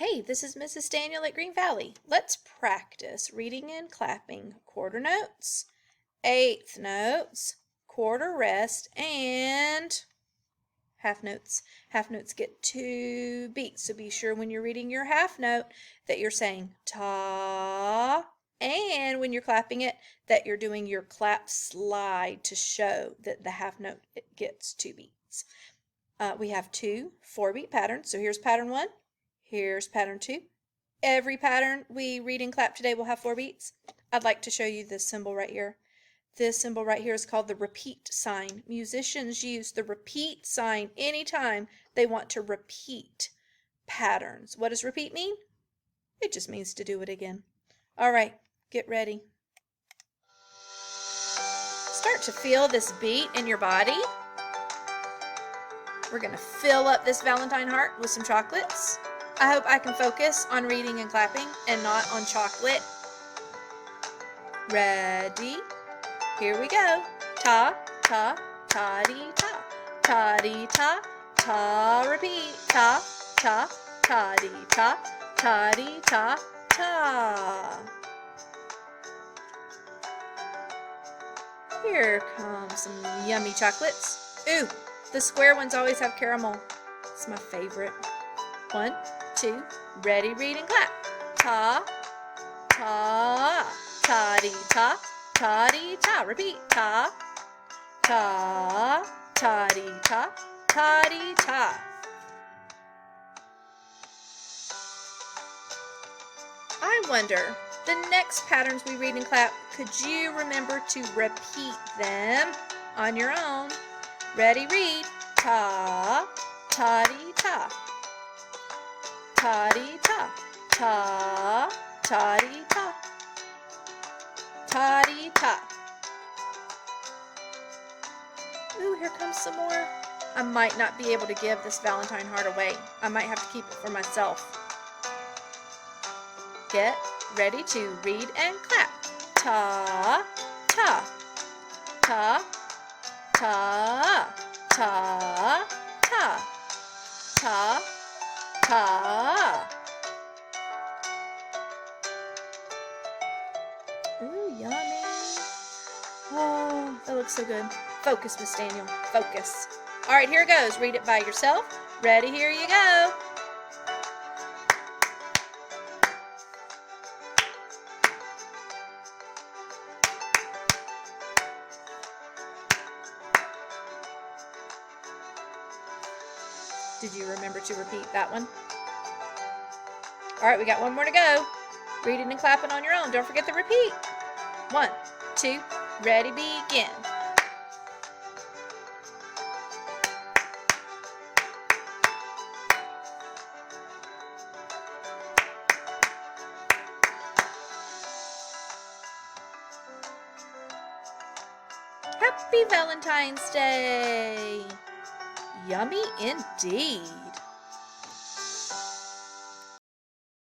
Hey, this is Mrs. Daniel at Green Valley. Let's practice reading and clapping quarter notes, eighth notes, quarter rest, and half notes. Half notes get 2 beats, so be sure when you're reading your half note that you're saying ta, and when you're clapping it that you're doing your clap slide to show that the half note gets 2 beats. We have 2 4-beat patterns, so here's pattern 1. Here's pattern 2. Every pattern we read and clap today will have 4 beats. I'd like to show you this symbol right here. This symbol right here is called the repeat sign. Musicians use the repeat sign anytime they want to repeat patterns. What does repeat mean? It just means to do it again. All right, get ready. Start to feel this beat in your body. We're going to fill up this Valentine heart with some chocolates. I hope I can focus on reading and clapping and not on chocolate. Ready? Here we go. Ta, ta, ta-dee, ta. Ta-dee, ta, ta, repeat. Ta, ta, ta-dee, ta. Ta-dee, ta, ta. Here comes some yummy chocolates. Ooh, the square ones always have caramel. It's my favorite. 1, 2, ready, read, and clap. Ta, ta, ta-dee, ta, ta-dee, ta. Repeat. Ta, ta, ta-dee, ta, ta-dee, ta. I wonder, the next patterns we read and clap, could you remember to repeat them on your own? Ready, read. Ta, ta-dee, ta. Ta-dee, ta. Ta, ta-dee, ta. Ta-dee, ta. Ooh, here comes some more. I might not be able to give this Valentine heart away. I might have to keep it for myself. Get ready to read and clap. Ta, ta, ta, ta, ta, ta, ta, ta. Ooh, yummy. Oh, that looks so good. Focus, Miss Daniel. Focus. All right, here goes. Read it by yourself. Ready? Here you go. Did you remember to repeat that one? All right, we got one more to go. Reading and clapping on your own. Don't forget to repeat. 1, 2, ready, begin. Happy Valentine's Day! Yummy indeed!